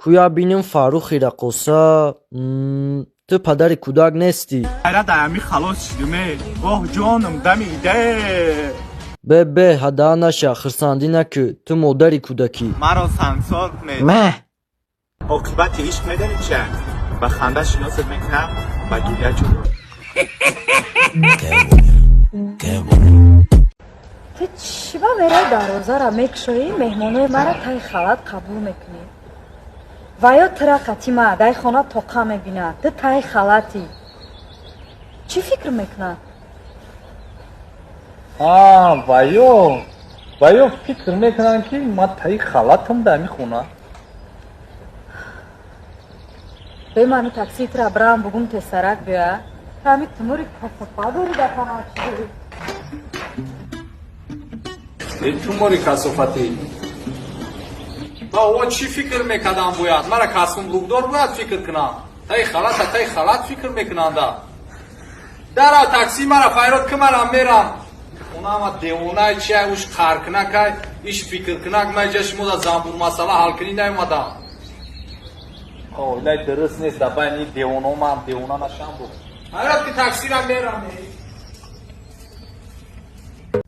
کویا بینیم فاروخی را قصه تو پدر کودک نیستی. ایره دایمی خلاص شدیمه. واه جانم دمیده. به هدا نشه خرساندی نکو تو مادری کودکی. مرا سنگسار کنید. مه عاقبت عشق میدونی چه؟ و خنده شناست میکنم و گیره چون تو چی با میره دروازه را میکشوی مهمانای مرا تای خلط قبول میکنی و یا ترقتی ما دای خانه توقع میبینه تو تای خلطی چی فکر میکنه؟ وایو فکر میکنن که ما تای خلطم در میخونه. به منو تاکسی ترا برام بگم تسرک بیا همی تموری کسفا دوری دفعه ای توموری کسافتی با او چی فکر میکردم باید مرا کسم لوگدار باید فکر کنم تای خلط فکر میکنم در تاکسی مرا فایرات که مرا میرم اونا دیوانه چی اوش خارک نکای ایش فکر کنک من جاش مودا زنبور مسئله حل کنی نیومدم. اوه درست نیست دفعه این دیوانه من دیوانه نشم بود فایرات که تاکسی را میرم.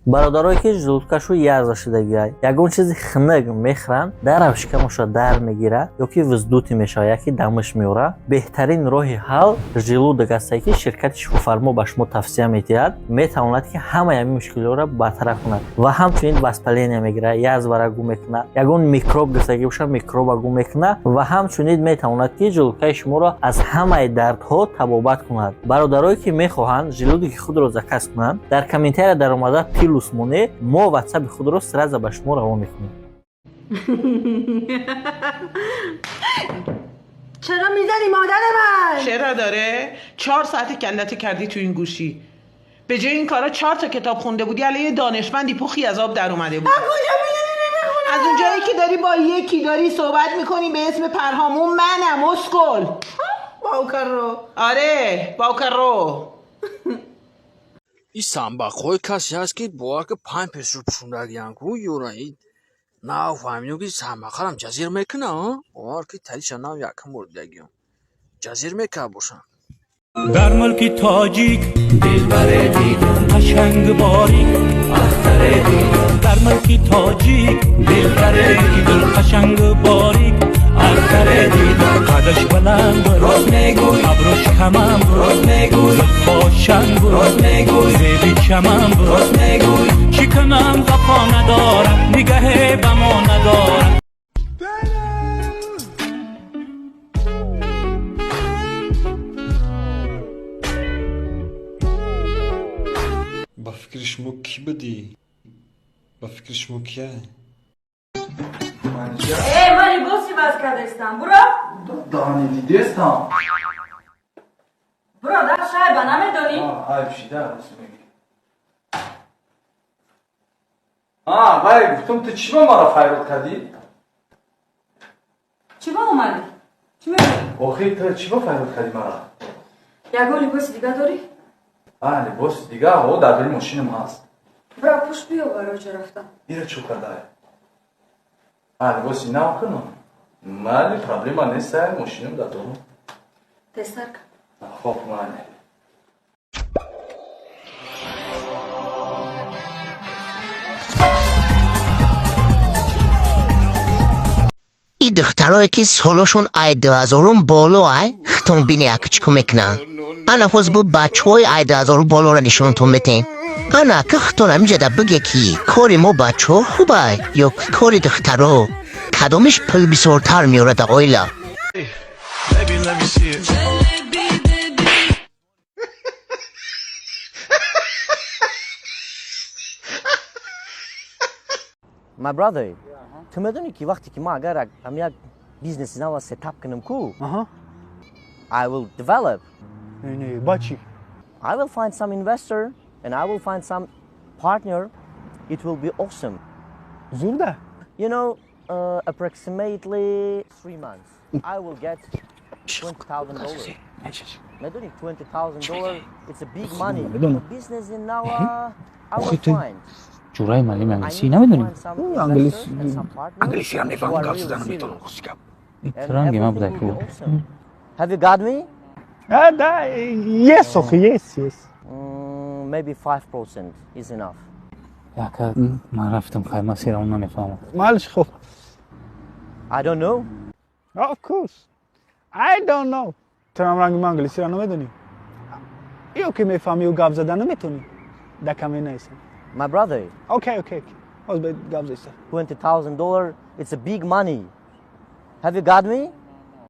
برادرایی که ژلودکاشو яза шудагиай ягон чизи хинак мехӯранд дарам шикамашро дар мегирад ёки виздути мешавад яки дамиш меёрад. беҳтарин роҳи ҳал желудок ҳастае ки ширкати шифофармо ба шумо тавсия метиҳад метавонад ки ҳамаи ҳамин мушкилиҳоро бартараф кунад ва ҳамчунин воспаление мегирад язвара гум мекунад ягон микроб гирифтагӣ бошад микроба гум мекунад ва ҳамчунин метавонад ки ҷулудкаи шуморо аз ҳамаи дардҳо табобат кунад. бародарое ки мехоҳанд ҷилуди худро закас кунанд дар комментария даромада муне мо ватсаби худро сразу ба шумо равон мекунем. چرا میزنی مادر من؟ چرا داره؟ 4 ساعت کلت کردی تو این گوشی. به جای این کارا 4 تا کتاب خونده بودی علیه دانشمندی پوخی از آب در اومده بود. از اونجایی که داری با یکی داری صحبت میکنی به اسم پرهامون منم اسکل. باوکرو. آره باوکرو. این سنباق‌های کسی هست که باید که 5 پیس رو پشوندگیان که یورایی نه فهمیدم که سنباق‌ها هم جزیر میکنه باید که تلیش نام یکم مردگیان جزیر میکنه باشن در ملک تاجیک دلبر دیدن قشنگ باریک اختر دیدن در ملک تاجیک دلبر دیدن قشنگ باریک اختر دیدن قدش بلند راست میگوی ابروش کمم راست میگوی باشنگ راست میگوی زیبی چمم راست میگوی چی کنم وفا ندارم نگه بما ندارم. با فکر شما کی بدی؟ با فکر شما کیه؟ مانی گوشی باز کردستم برو دانی دیدستم برو در شایبه نمیدونی؟ های بشیده راست میگی. وای گفتم تو چی با ما را فایرات کردی؟ چی با اومدی؟ چی میگی؟ آخی تو چی با فایرات کردی مرا؟ یگو لباس دیگه داری؟ لباس دیگه او در داری ماشینم هست. برو پوش بیا برای جا رفتم ایره چو کرده؟ لباس اینا کنم مالی پرابلم نیست ماشینم در دارم تستر کن. خب مالی این دخترهایی که سالشون ای 2000 بالا ختم بینی اکچکو میکنن انا فوز بود بچه های ای 2000 بالا را نشونتون بتین انا که ختون همیجه در بگه کی کاری ما بچه ها خوبه یا کاری دخترها کدامش پل بسورتر میاره در آیلا. My brother تو میدونی که وقتی که ما اگر هم یک بیزنس نو ست کنم کو I will develop با چی؟ I will find some investor and I will find some partner. It will be awesome. زورده؟ You know, approximately 3 months. I will get $20,000. میدونی $20,000 it's a big money. The business in now I will find. جورای مالی انگلیسی نمیدونیم. انگلیسی هم نفهم کار شدن میتونم خوشگم. رنگی من بوده که Have you got me? Yes, okay, yes. Maybe 5% is enough. یکه من رفتم خیلی مسیر اون نمیفهمم معلش خب I don't know. Of course I don't know تو هم رنگ من انگلیسی را نمیدونی ایو که میفهمی و گپ زدن نمیتونی دکمی نیستم My brother. Okay باز به گپ زدن $20,000. It's a big money. Have you got me?